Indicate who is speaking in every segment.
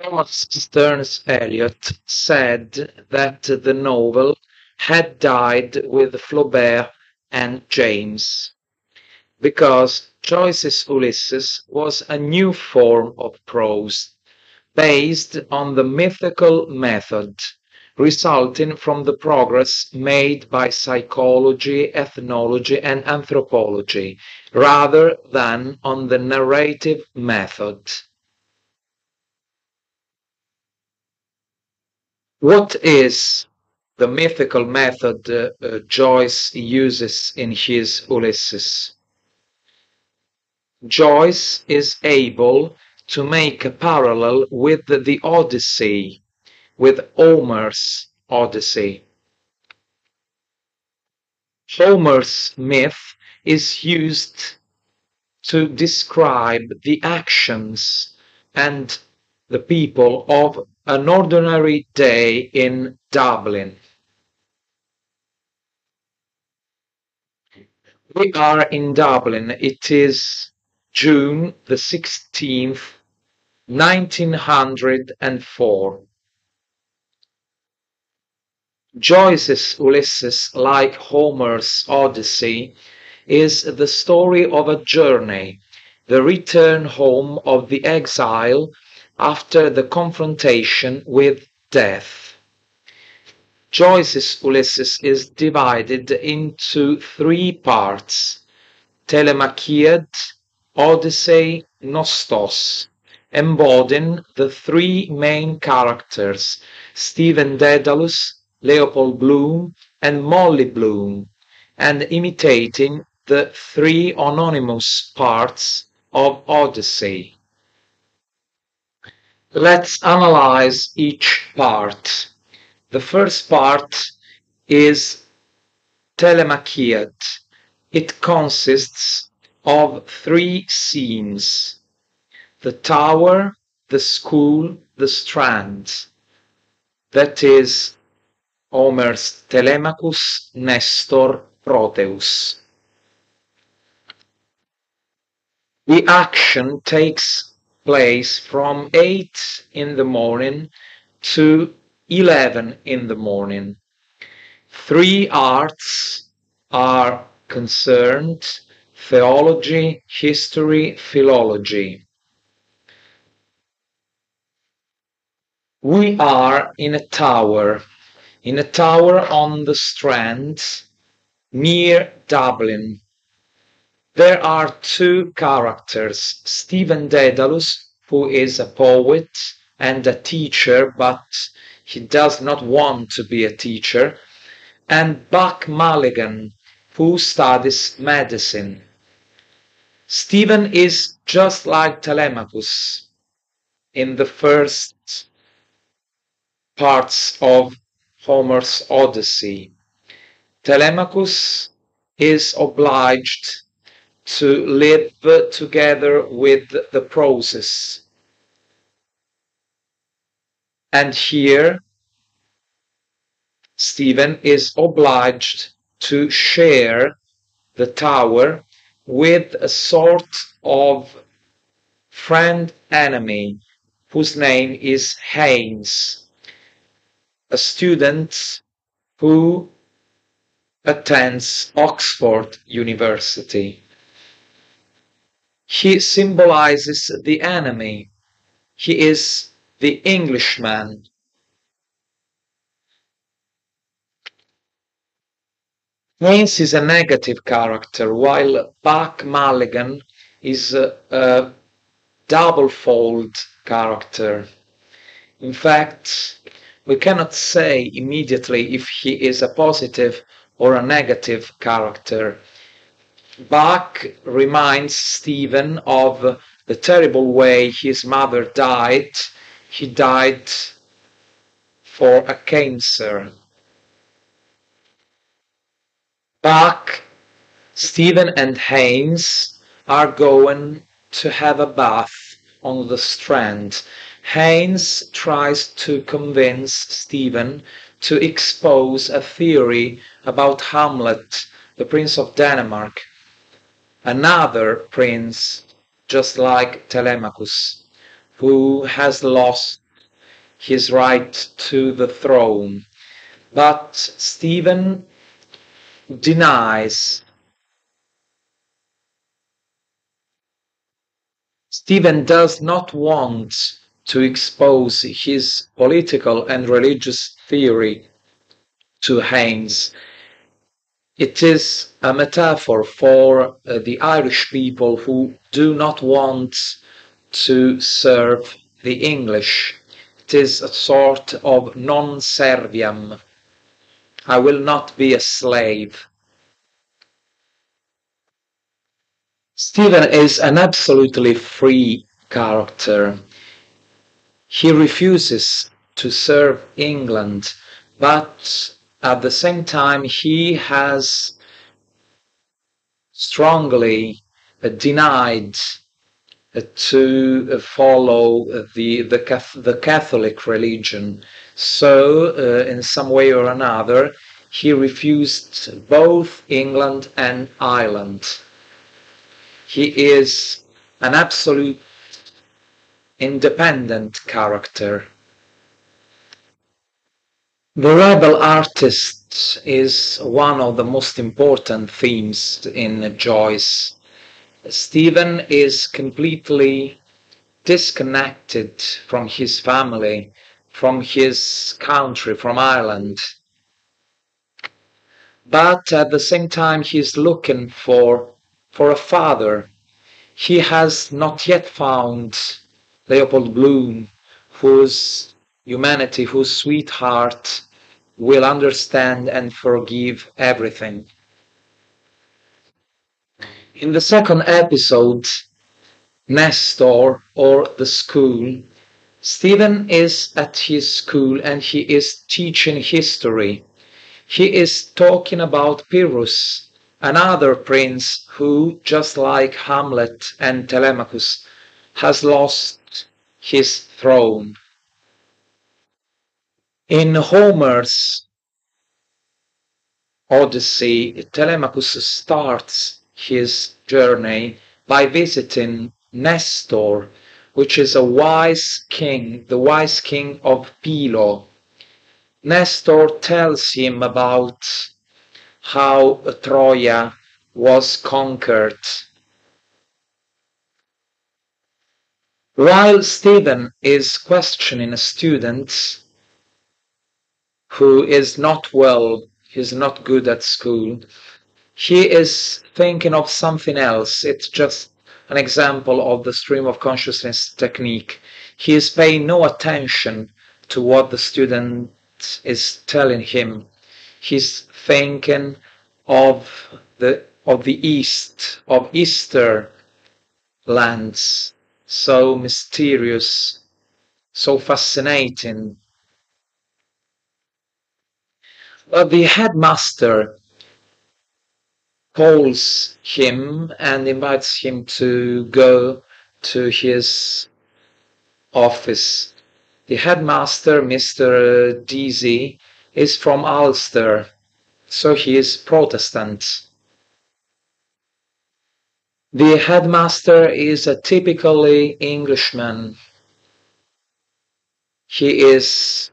Speaker 1: Thomas Stearns Eliot said that the novel had died with Flaubert and James, because Joyce's Ulysses was a new form of prose, based on the mythical method, resulting from the progress made by psychology, ethnology, and anthropology, rather than on the narrative method. What is the mythical method Joyce uses in his Ulysses? Joyce is able to make a parallel with the Odyssey, with Homer's Odyssey. Homer's myth is used to describe the actions and the people of an ordinary day in Dublin. We are in Dublin. It is June the 16th, 1904. Joyce's Ulysses, like Homer's Odyssey, is the story of a journey, the return home of the exile after the confrontation with death. Joyce's Ulysses is divided into three parts: Telemachiad, Odyssey, Nostos, embodying the three main characters, Stephen Dedalus, Leopold Bloom, and Molly Bloom, and imitating the three anonymous parts of Odyssey. Let's analyze each part. The first part is Telemachiad. It consists of three scenes: the tower, the school, the strand. That is Homer's Telemachus, Nestor, Proteus. The action takes place from 8 in the morning to 11 in the morning. Three arts are concerned: theology, history, philology. We are in a tower on the Strand, near Dublin. There are two characters: Stephen Dedalus, who is a poet and a teacher, but he does not want to be a teacher, and Buck Mulligan, who studies medicine. Stephen is just like Telemachus in the first parts of Homer's Odyssey. Telemachus is obliged to live together with the process. And here, Stephen is obliged to share the tower with a sort of friend-enemy whose name is Haynes, a student who attends Oxford University. He symbolizes the enemy. He is the Englishman. Haynes is a negative character, while Buck Mulligan is a double-fold character. In fact, we cannot say immediately if he is a positive or a negative character. Buck reminds Stephen of the terrible way his mother died. He died for a cancer. Buck, Stephen, and Haynes are going to have a bath on the Strand. Haynes tries to convince Stephen to expose a theory about Hamlet, the Prince of Denmark, another prince just like Telemachus, who has lost his right to the throne. But Stephen denies. Stephen does not want to expose his political and religious theory to Haynes. It is a metaphor for the Irish people who do not want to serve the English. It is a sort of non serviam. I will not be a slave. Stephen is an absolutely free character. He refuses to serve England, but at the same time he has strongly denied to follow the Catholic religion. So, in some way or another, he refused both England and Ireland. He is an absolute independent character. The rebel artist is one of the most important themes in Joyce. Stephen is completely disconnected from his family, from his country, from Ireland. But at the same time, he's looking for a father. He has not yet found Leopold Bloom, whose humanity, whose sweetheart will understand and forgive everything. In the second episode, Nestor, or the school, Stephen is at his school and he is teaching history. He is talking about Pyrrhus, another prince who, just like Hamlet and Telemachus, has lost his throne. In Homer's Odyssey, Telemachus starts his journey by visiting Nestor, which is a wise king, the wise king of Pilo. Nestor tells him about how Troia was conquered. While Stephen is questioning a student who is not well, he's not good at school, he is thinking of something else. It's just an example of the stream of consciousness technique. He is paying no attention to what the student is telling him. He's thinking of the East, of Easter lands, so mysterious, so fascinating. But the headmaster calls him and invites him to go to his office. The headmaster, Mr. Deasy, is from Ulster, so he is Protestant. The headmaster is a typically Englishman. He is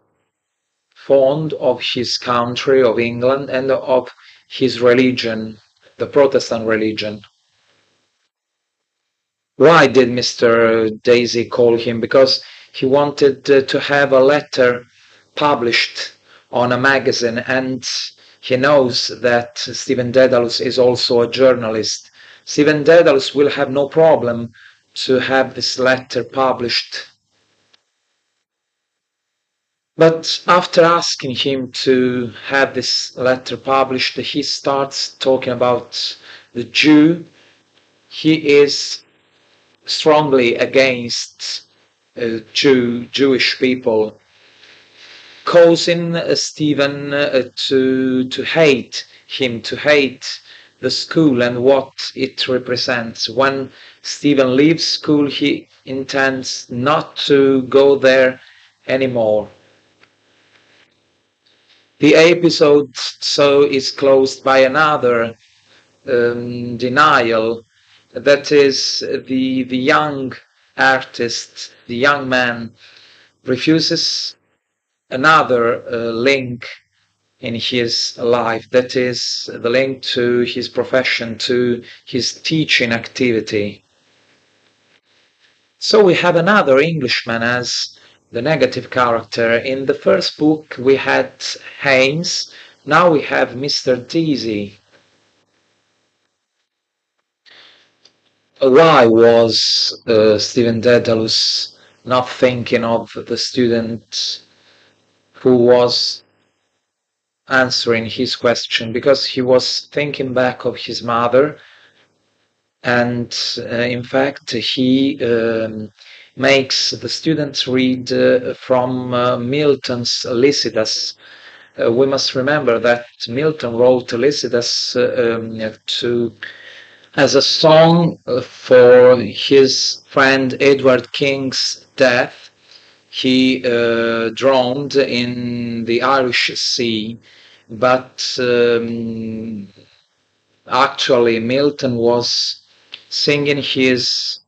Speaker 1: fond of his country, of England, and of his religion, the Protestant religion. Why did Mr. Daisy call him? Because he wanted to have a letter published on a magazine, and he knows that Stephen Dedalus is also a journalist. Stephen Dedalus will have no problem to have this letter published. But after asking him to have this letter published, he starts talking about the Jew. He is strongly against Jewish people, causing Stephen to hate him, to hate the school and what it represents. When Stephen leaves school, he intends not to go there anymore. The episode so is closed by another denial, that is the young artist, the young man refuses another link in his life, that is the link to his profession, to his teaching activity. So we have another Englishman as the negative character. In the first book we had Haynes, now we have Mr. Deasy. Why was Stephen Dedalus not thinking of the student who was answering his question? Because he was thinking back of his mother, and in fact he makes the students read from Milton's Lycidas. We must remember that Milton wrote Lycidas as a song for his friend Edward King's death. He drowned in the Irish Sea, but actually Milton was singing his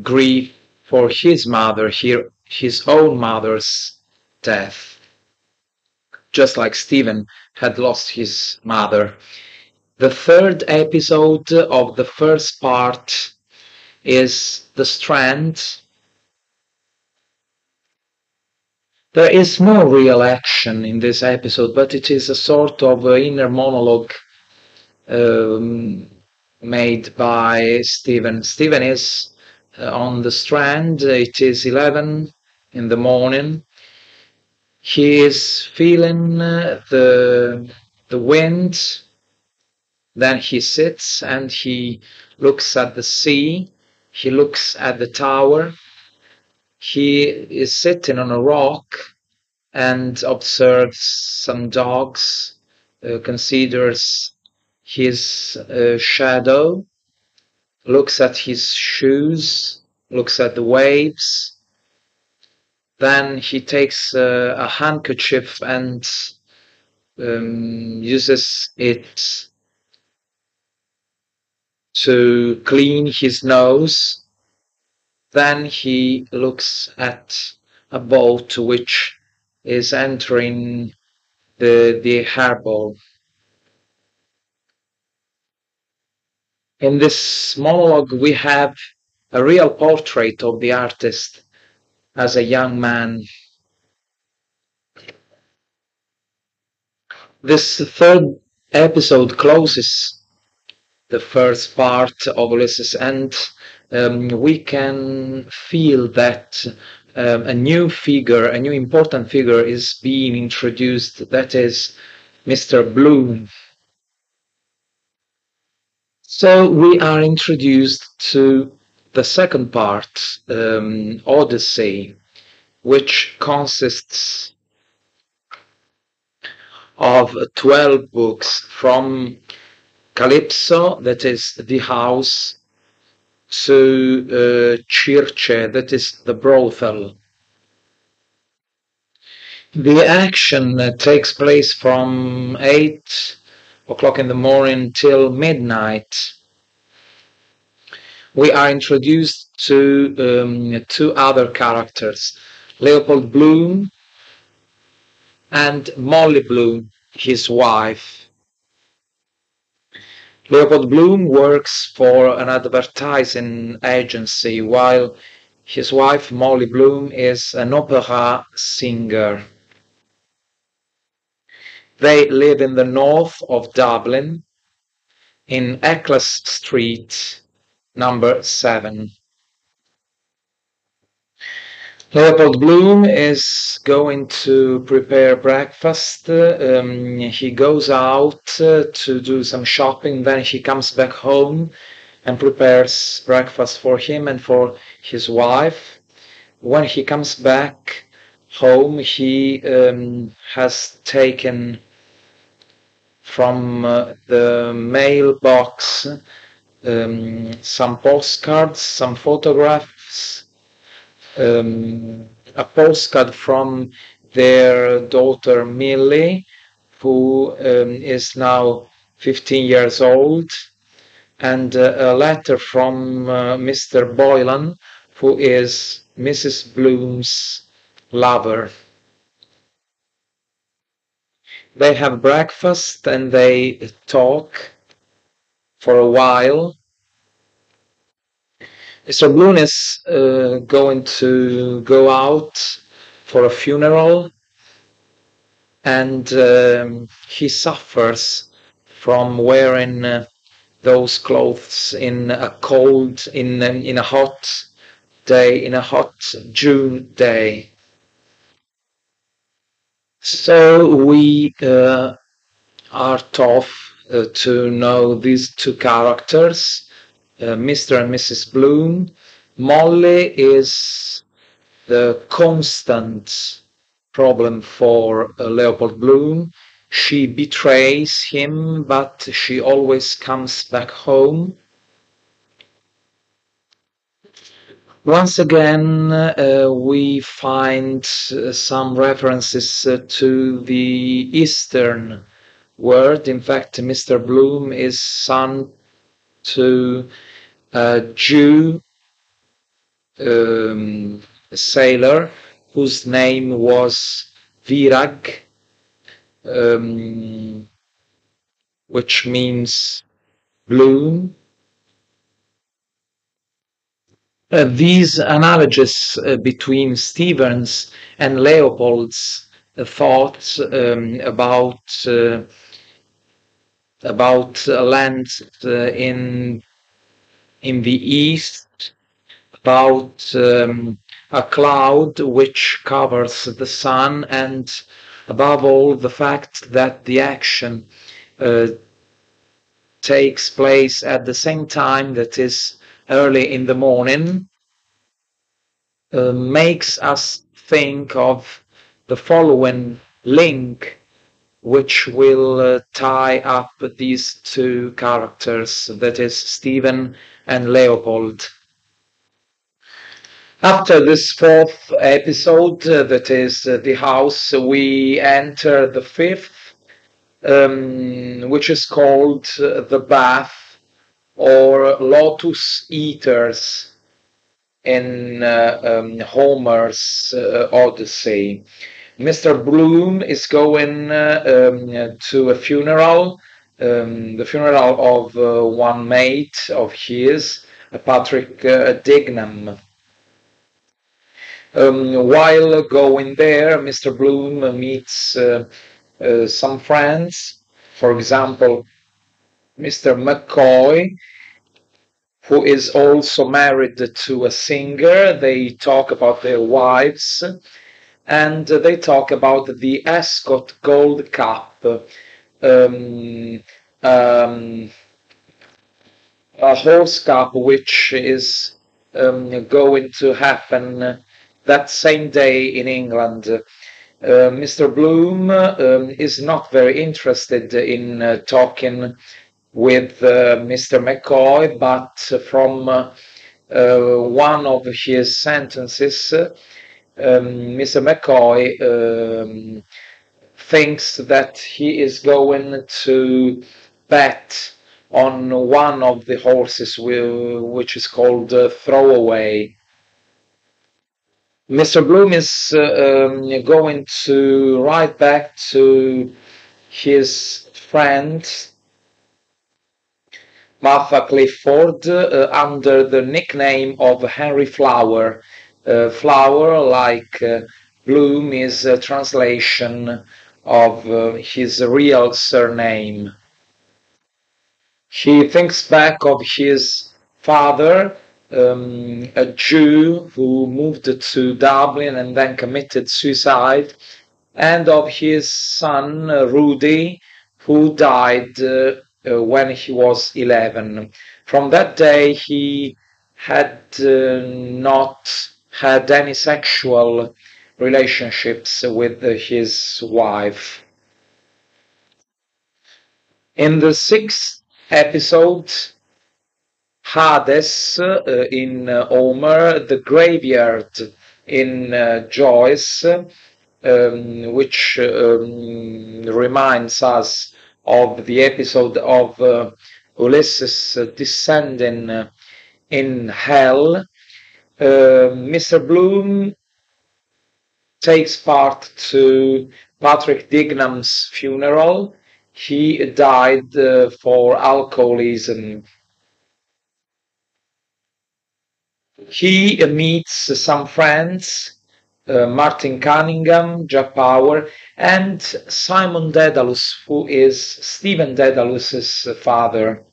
Speaker 1: grief for his mother, his own mother's death, just like Stephen had lost his mother. The third episode of the first part is The Strand. There is no real action in this episode, but it is a sort of inner monologue made by Stephen. Stephen is on the Strand. It is 11 in the morning. He is feeling the wind. Then he sits and he looks at the sea. He looks at the tower. He is sitting on a rock and observes some dogs, considers his shadow, looks at his shoes, looks at the waves. Then he takes a handkerchief and uses it to clean his nose. Then he looks at a boat which is entering the harbor. In this monologue, we have a real portrait of the artist as a young man. This third episode closes the first part of Ulysses, and we can feel that a new figure, a new important figure is being introduced, that is Mr. Bloom. So we are introduced to the second part, Odyssey, which consists of 12 books from Calypso, that is the house, to Circe, that is the brothel. The action takes place from 8 o'clock in the morning till midnight. We are introduced to two other characters, Leopold Bloom and Molly Bloom, his wife. Leopold Bloom works for an advertising agency, while his wife, Molly Bloom, is an opera singer. They live in the north of Dublin, in Eccles Street, number 7. Leopold Bloom is going to prepare breakfast. He goes out to do some shopping, then he comes back home and prepares breakfast for him and for his wife. When he comes back home, he has taken from the mailbox some postcards, some photographs, a postcard from their daughter Millie, who is now 15 years old, and a letter from Mr. Boylan, who is Mrs. Bloom's lover. They have breakfast and they talk for a while. Mr. Bloom is going to go out for a funeral, and he suffers from wearing those clothes in a cold, in a hot day, in a hot June day. So we are taught to know these two characters, Mr. and Mrs. Bloom. Molly is the constant problem for Leopold Bloom. She betrays him, but she always comes back home. Once again, we find some references to the Eastern world. In fact, Mr. Bloom is son to a Jew sailor whose name was Virag, which means bloom. These analogies between Stevens and Leopold's thoughts about land in the east, about a cloud which covers the sun, and above all the fact that the action takes place at the same time, that is early in the morning, makes us think of the following link which will tie up these two characters, that is Stephen and Leopold. After this fourth episode, that is the house, we enter the fifth, which is called the bath, or Lotus Eaters in Homer's Odyssey. Mr. Bloom is going to a funeral, the funeral of one mate of his, Patrick Dignam. While going there, Mr. Bloom meets some friends, for example, Mr. McCoy, who is also married to a singer. They talk about their wives, and they talk about the Ascot Gold Cup, um, um, a horse cup which is going to happen that same day in England. Mr. Bloom is not very interested in talking with Mr. McCoy, but from one of his sentences, Mr. McCoy thinks that he is going to bet on one of the horses, which is called Throwaway. Mr. Bloom is going to write back to his friend Martha Clifford under the nickname of Henry Flower. Flower, like Bloom, is a translation of his real surname. He thinks back of his father, a Jew who moved to Dublin and then committed suicide, and of his son, Rudy, who died when he was 11. From that day, he had not had any sexual relationships with his wife. In the sixth episode, Hades in Homer, the graveyard in Joyce, which reminds us of the episode of Ulysses descending in hell. Mr. Bloom takes part to Patrick Dignam's funeral. He died for alcoholism. He meets some friends, Martin Cunningham, Jack Power, and Simon Dedalus, who is Stephen Dedalus's father.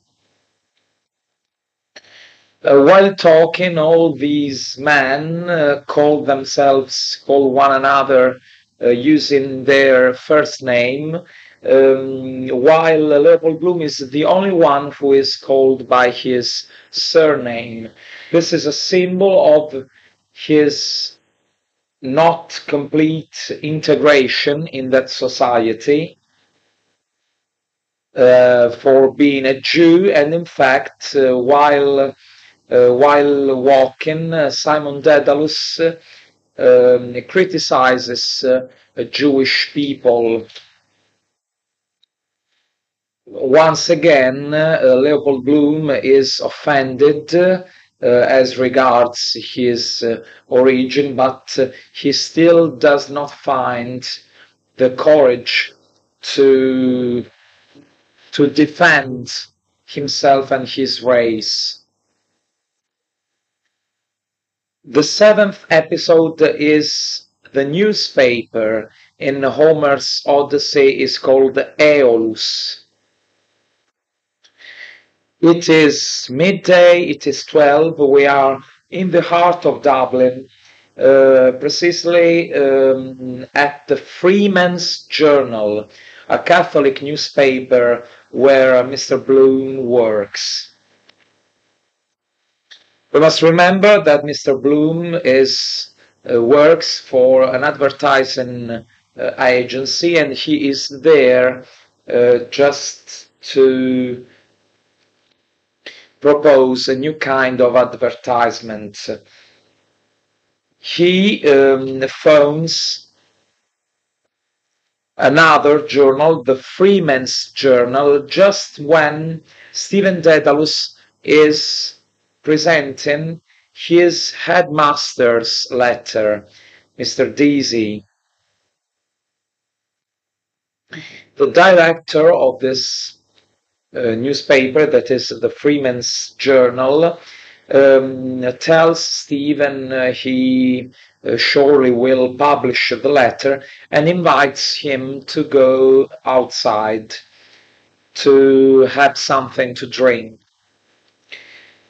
Speaker 1: While talking, all these men call one another using their first name, while Leopold Bloom is the only one who is called by his surname. This is a symbol of his not complete integration in that society for being a Jew, and in fact, while walking, Simon Dedalus criticizes Jewish people. Once again, Leopold Bloom is offended as regards his origin, but he still does not find the courage to defend himself and his race. The seventh episode is the newspaper in Homer's Odyssey is called Aeolus. It is midday, it is 12, we are in the heart of Dublin, precisely at the Freeman's Journal, a Catholic newspaper where Mr. Bloom works. We must remember that Mr. Bloom works for an advertising agency, and he is there just to propose a new kind of advertisement. He phones another journal, the Freeman's Journal, just when Stephen Dedalus is presenting his headmaster's letter, Mr. Deasy. The director of this newspaper, that is the Freeman's Journal, tells Stephen he surely will publish the letter and invites him to go outside to have something to drink.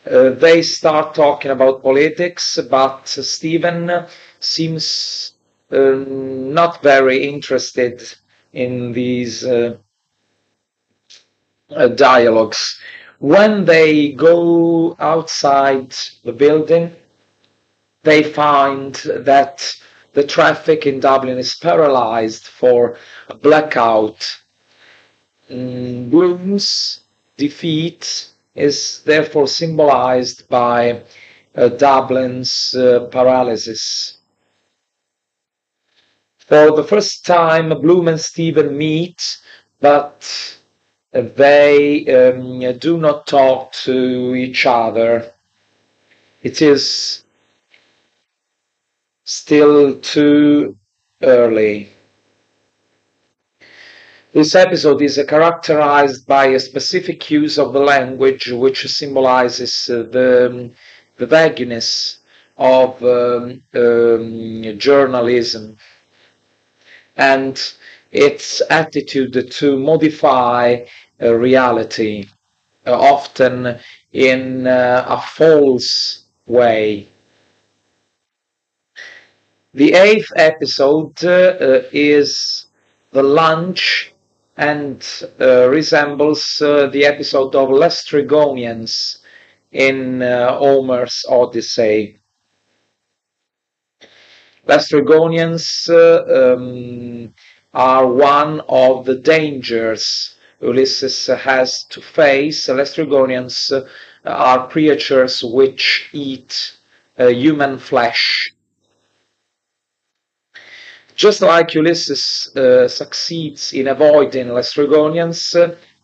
Speaker 1: They start talking about politics, but Stephen seems not very interested in these dialogues. When they go outside the building, they find that the traffic in Dublin is paralyzed for a blackout. Bloom's defeat is therefore symbolized by Dublin's paralysis. For the first time, Bloom and Stephen meet, but they do not talk to each other. It is still too early. This episode is characterized by a specific use of the language which symbolizes the vagueness of journalism and its attitude to modify reality, often in a false way. The eighth episode is the lunch and resembles the episode of Lestrygonians in Homer's Odyssey. Lestrygonians are one of the dangers Ulysses has to face. Laestrygonians are creatures which eat human flesh. Just like Ulysses succeeds in avoiding Laestrygonians,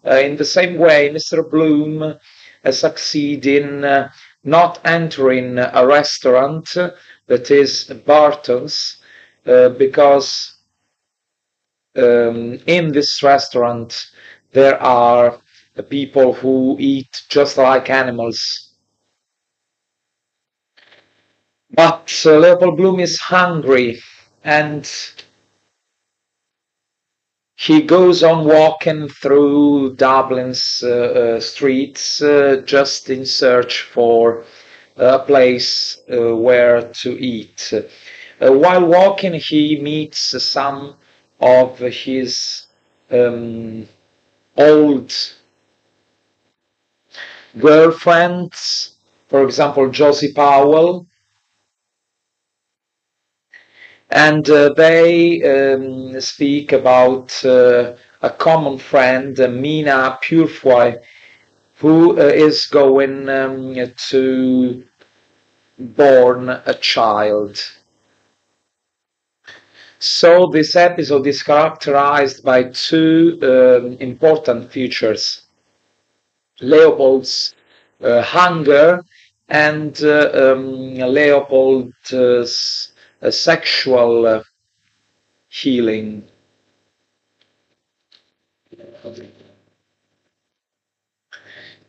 Speaker 1: in the same way Mr. Bloom succeeds in not entering a restaurant that is Barton's because in this restaurant there are people who eat just like animals. But Leopold Bloom is hungry and he goes on walking through Dublin's streets just in search for a place where to eat. While walking, he meets some of his old girlfriends, for example, Josie Powell, and they speak about a common friend, Mina Purefoy, who is going to born a child. So this episode is characterized by two important features: Leopold's hunger and Leopold's sexual healing.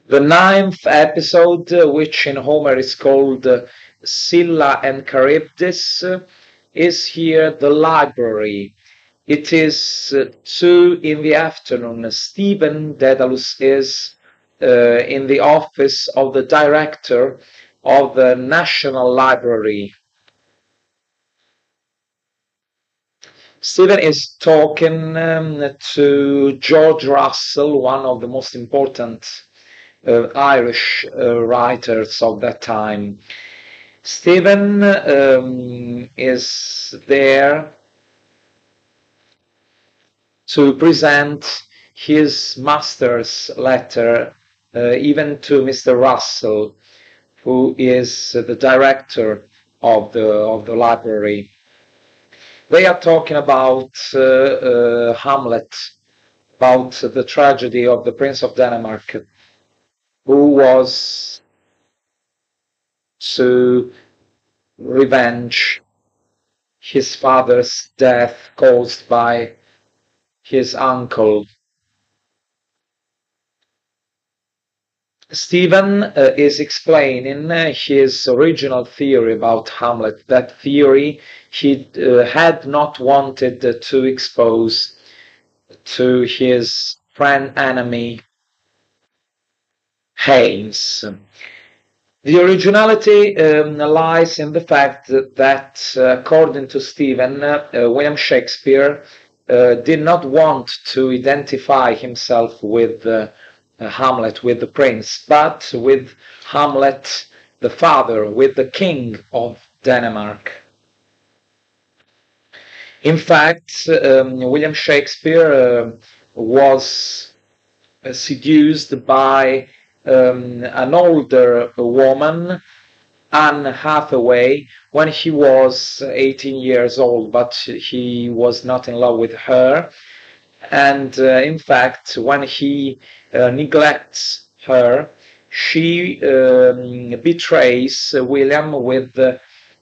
Speaker 1: The ninth episode, which in Homer is called Scylla and Charybdis, is here the library. It is 2 in the afternoon. Stephen Dedalus is in the office of the director of the National Library. Stephen is talking to George Russell, one of the most important Irish writers of that time. Stephen is there to present his master's letter even to Mr. Russell, who is the director of the library. They are talking about Hamlet, about the tragedy of the Prince of Denmark, who was to revenge his father's death caused by his uncle. Stephen is explaining his original theory about Hamlet. That theory he had not wanted to expose to his friend enemy Haynes. The originality lies in the fact that according to Stephen, William Shakespeare did not want to identify himself with Hamlet, with the prince, but with Hamlet the father, with the king of Denmark. In fact, William Shakespeare was seduced by an older woman, Anne Hathaway, when he was 18 years old, but he was not in love with her. And in fact, when he neglects her, she betrays William with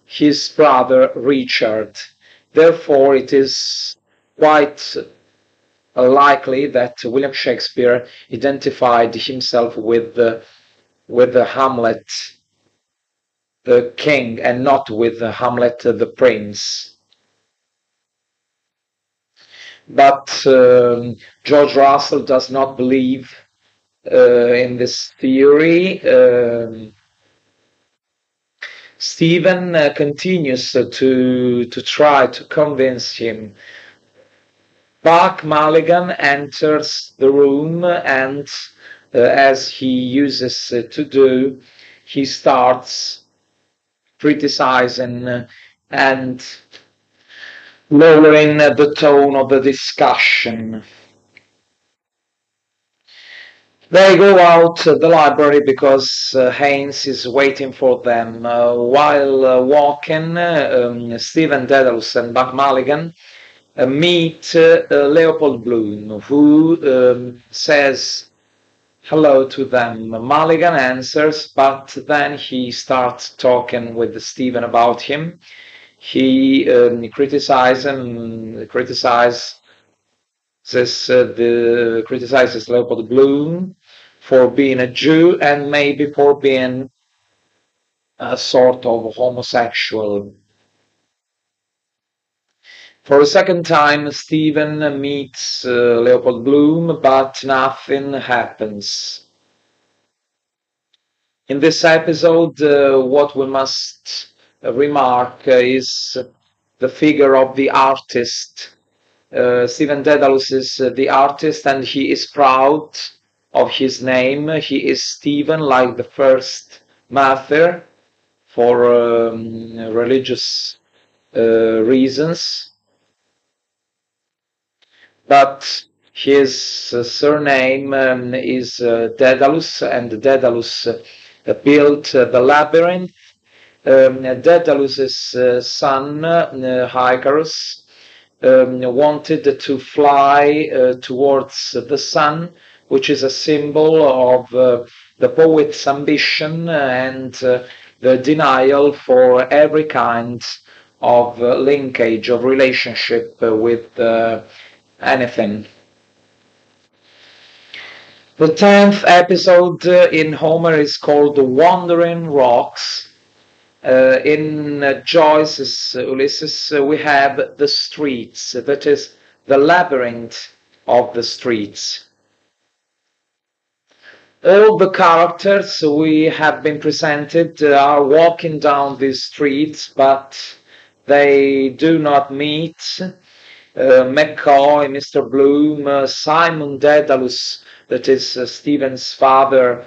Speaker 1: his brother Richard. Therefore, it is quite likely that William Shakespeare identified himself with the Hamlet, the king, and not with Hamlet, the prince. But George Russell does not believe in this theory. Stephen continues to try to convince him. Buck Mulligan enters the room and, as he uses to do, he starts criticizing and lowering the tone of the discussion. They go out the library because Haynes is waiting for them. While walking, Stephen Dedalus and Buck Mulligan meet Leopold Bloom, who says hello to them. Mulligan answers, but then he starts talking with Stephen about him. He criticizes Leopold Bloom for being a Jew and maybe for being a sort of homosexual. For a second time, Stephen meets Leopold Bloom, but nothing happens. In this episode, what we must remark is the figure of the artist. Stephen Dedalus is the artist, and he is proud of his name. He is Stephen, like the first martyr, for religious reasons. But his surname is Daedalus, and Daedalus built the labyrinth. Daedalus's son, Icarus, wanted to fly towards the sun, which is a symbol of the poet's ambition and the denial for every kind of linkage, of relationship with anything. The 10th episode in Homer is called The Wandering Rocks. In Joyce's Ulysses, we have the streets, that is, the labyrinth of the streets. All the characters we have been presented are walking down these streets, but they do not meet. McCoy, Mr. Bloom, Simon Dedalus, that is Stephen's father,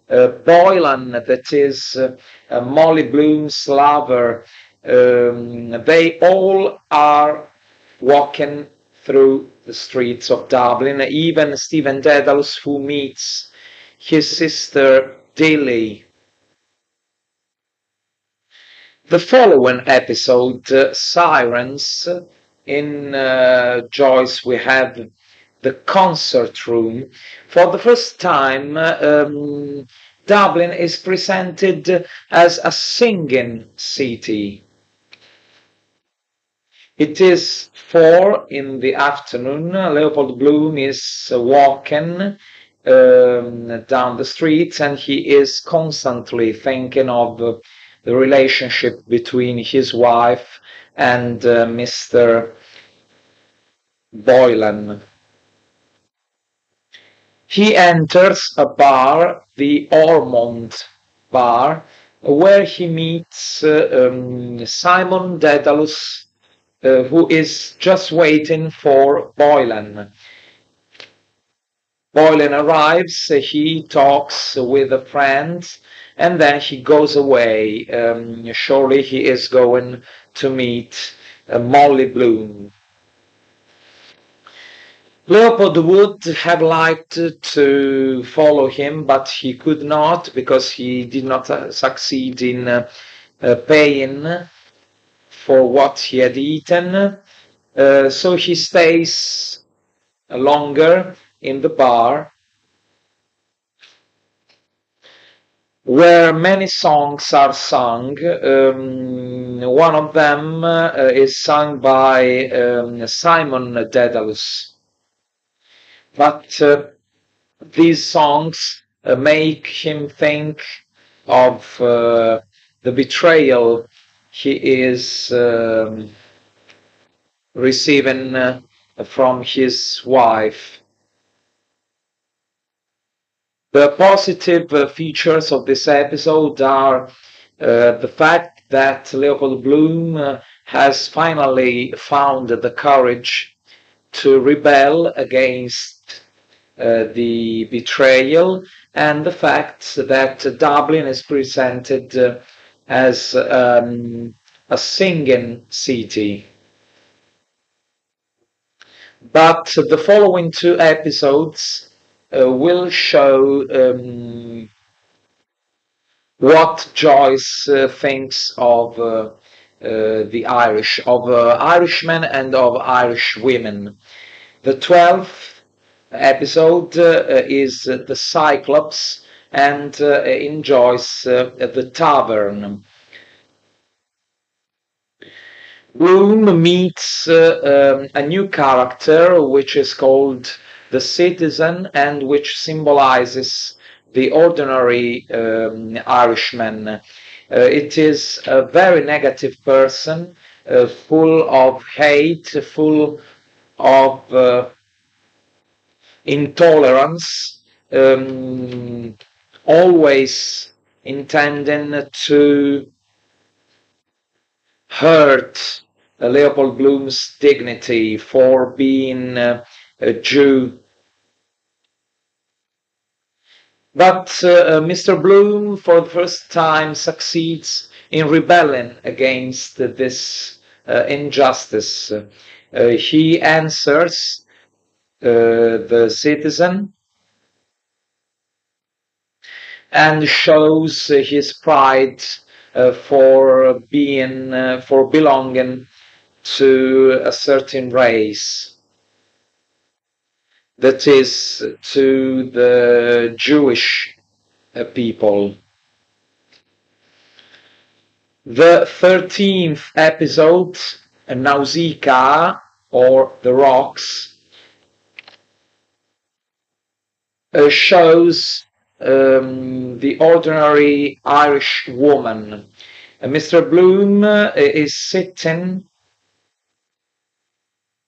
Speaker 1: Boylan, that is Molly Bloom's lover, they all are walking through the streets of Dublin, even Stephen Dedalus, who meets his sister Dilly. The following episode, Sirens, in Joyce we have the concert room. For the first time, Dublin is presented as a singing city. It is 4 in the afternoon. Leopold Bloom is walking down the streets, and he is constantly thinking of the relationship between his wife and Mr. Boylan. He enters a bar, the Ormond Bar, where he meets Simon Dedalus, who is just waiting for Boylan. Boylan arrives, he talks with a friend, and then he goes away. Surely he is going to meet Molly Bloom. Leopold would have liked to follow him, but he could not because he did not succeed in paying for what he had eaten. So he stays longer in the bar, where many songs are sung. One of them is sung by Simon Dedalus. But these songs make him think of the betrayal he is receiving from his wife. The positive features of this episode are the fact that Leopold Bloom has finally found the courage to rebel against the betrayal, and the fact that Dublin is presented as a singing city. But the following 2 episodes will show what Joyce thinks of the Irish, of Irishmen and of Irish women. The 12th episode is the Cyclops, and in Joyce, the Tavern. Bloom meets a new character which is called the Citizen, and which symbolizes the ordinary Irishman. It is a very negative person, full of hate, full of intolerance, always intending to hurt Leopold Bloom's dignity for being a Jew. But Mr. Bloom, for the first time, succeeds in rebelling against this injustice. He answers the Citizen and shows his pride for belonging to a certain race, that is, to the Jewish people. The 13th episode, Nausicaa, or The Rocks, shows the ordinary Irish woman. Mr. Bloom is sitting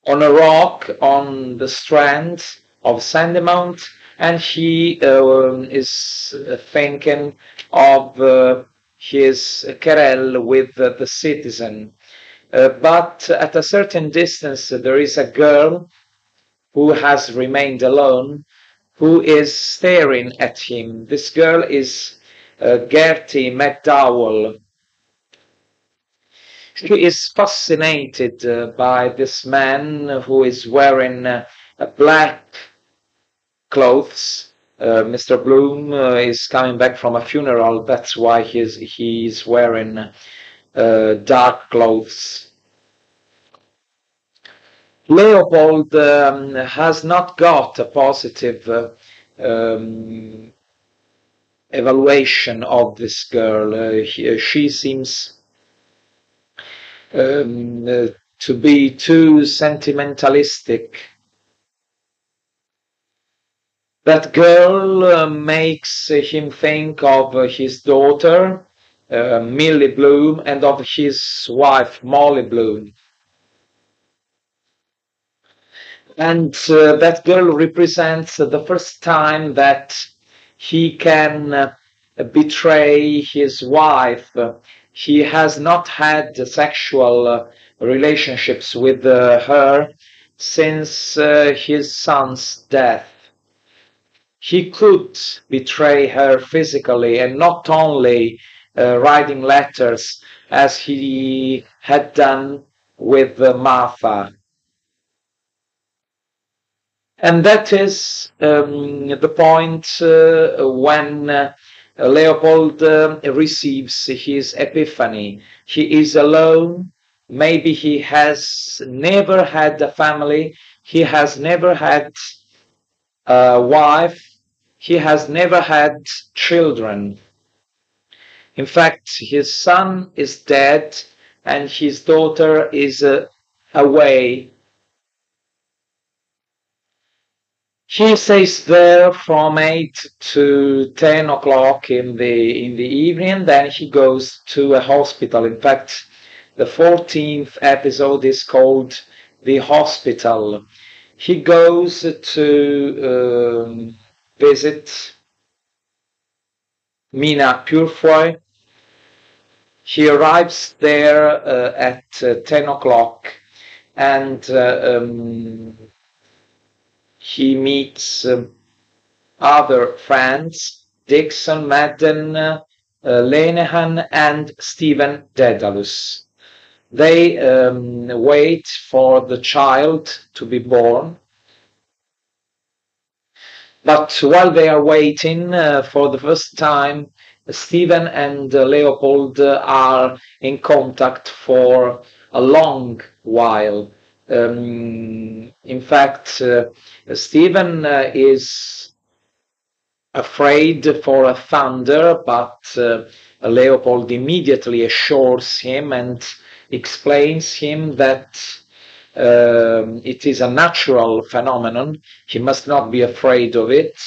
Speaker 1: on a rock on the strand of Sandymount, and he is thinking of his querelle with the Citizen. But at a certain distance, there is a girl who has remained alone, who is staring at him. This girl is Gertie McDowell. She is fascinated by this man who is wearing black clothes. Mr. Bloom is coming back from a funeral. That's why he's wearing dark clothes. Leopold has not got a positive evaluation of this girl. She seems to be too sentimentalistic. That girl makes him think of his daughter, Millie Bloom, and of his wife, Molly Bloom. And that girl represents the first time that he can betray his wife. He has not had sexual relationships with her since his son's death. He could betray her physically, and not only writing letters as he had done with Martha. And that is the point when Leopold receives his epiphany. He is alone. Maybe he has never had a family. He has never had a wife. He has never had children. In fact, his son is dead and his daughter is away. He stays there from 8 to 10 o'clock in the evening. Then he goes to a hospital. In fact, the 14th episode is called The Hospital. He goes to visit Mina Purefoy. He arrives there at 10 o'clock, and he meets other friends, Dixon, Madden, Lenehan, and Stephen Dedalus. They wait for the child to be born. But while they are waiting for the first time, Stephen and Leopold are in contact for a long while. In fact, Stephen is afraid for a thunder, but Leopold immediately assures him and explains him that it is a natural phenomenon. He must not be afraid of it.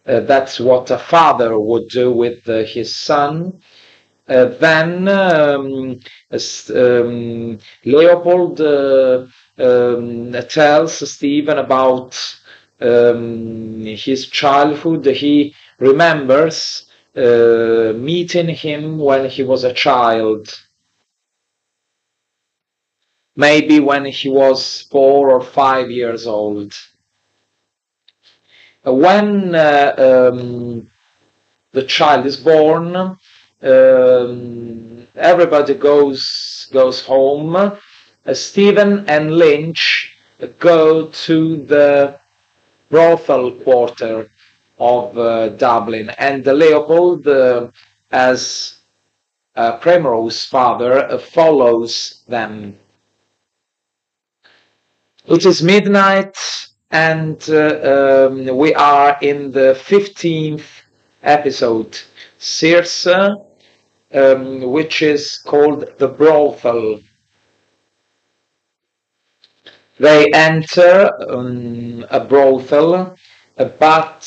Speaker 1: That's what a father would do with his son. Then Leopold tells Stephen about his childhood. He remembers meeting him when he was a child, maybe when he was 4 or 5 years old. When the child is born, everybody goes home. Stephen and Lynch go to the brothel quarter of Dublin, and Leopold, as Primrose's father, follows them. It is midnight, and we are in the 15th episode, Circe, which is called the brothel. They enter a brothel, but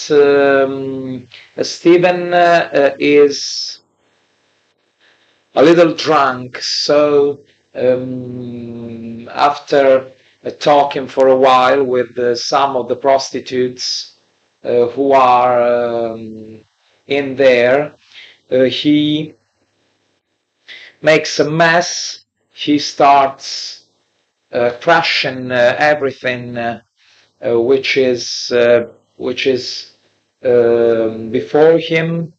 Speaker 1: Stephen is a little drunk, so after talking for a while with some of the prostitutes who are in there, he makes a mess. He starts crashing everything which is before him.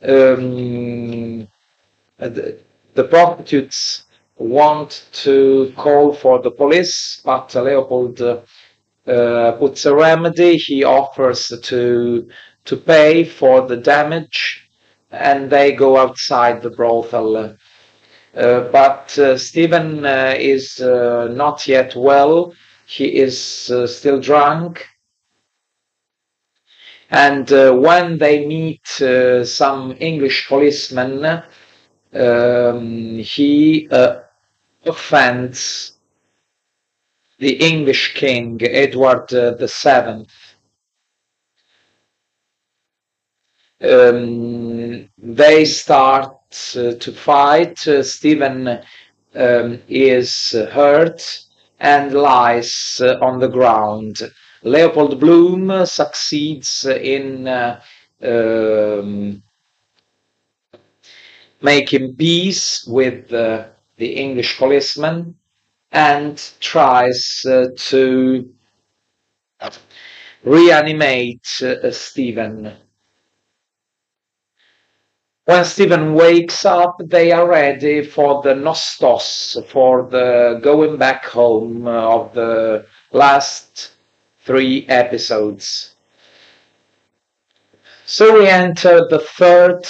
Speaker 1: The prostitutes want to call for the police, but Leopold puts a remedy. He offers to pay for the damage, and they go outside the brothel. But Stephen is not yet well. He is still drunk. And when they meet some English policemen, he offends the English king, Edward VII. They start to fight. Stephen is hurt and lies on the ground. Leopold Bloom succeeds in making peace with the English policeman and tries to reanimate Stephen. When Stephen wakes up, they are ready for the nostos, for the going back home of the last 3 episodes. So we enter the third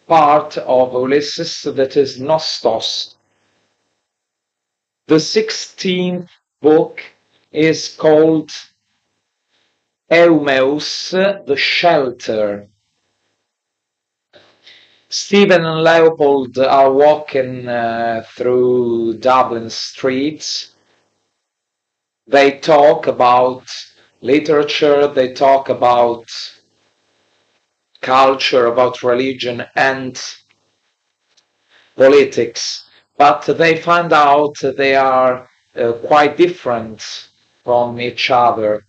Speaker 1: part of Ulysses, that is nostos. The 16th book is called Eumeus, the shelter. Stephen and Leopold are walking through Dublin streets. They talk about literature, they talk about culture, about religion and politics, but they find out they are quite different from each other.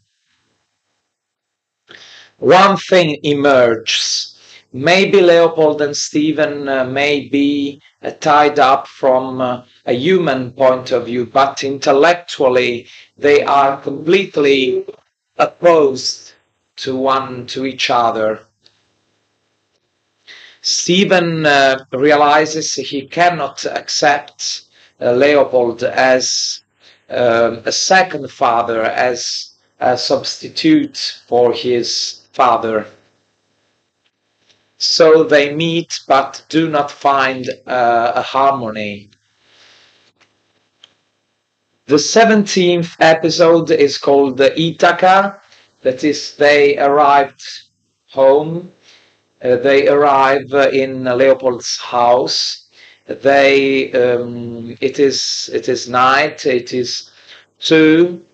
Speaker 1: One thing emerges. Maybe Leopold and Stephen may be tied up from a human point of view, but intellectually they are completely opposed to each other. Stephen realizes he cannot accept Leopold as a second father, as a substitute for his father. So they meet but do not find a harmony. The 17th episode is called Ithaca. That is, they arrived home. They arrive in Leopold's house. It is night. It is 2,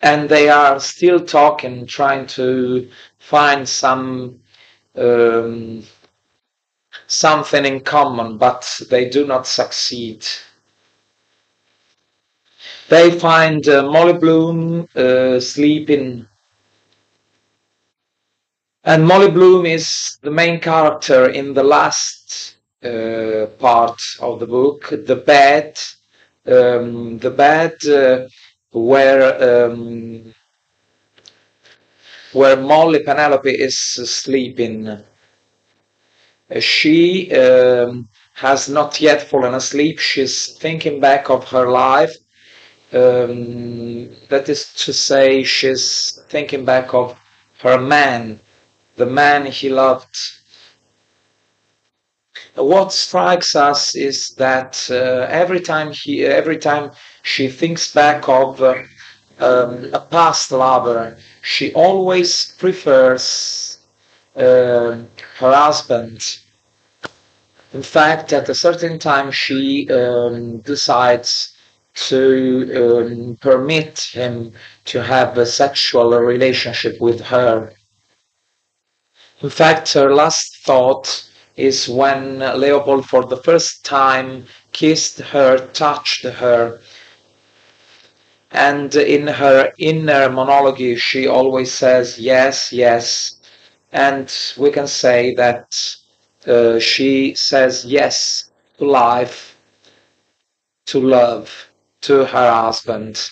Speaker 1: and they are still talking, trying to find um, something in common, but they do not succeed. They find Molly Bloom sleeping, and Molly Bloom is the main character in the last part of the book, the bed where where Molly Penelope is sleeping. She has not yet fallen asleep. She's thinking back of her life. That is to say, she's thinking back of her man, the man he loved. What strikes us is that every time she thinks back of a past lover, she always prefers her husband. In fact, at a certain time, she decides to permit him to have a sexual relationship with her. In fact, her last thought is when Leopold, for the first time, kissed her, touched her, and in her inner monologue, she always says, yes, yes. And we can say that she says yes to life, to love, to her husband.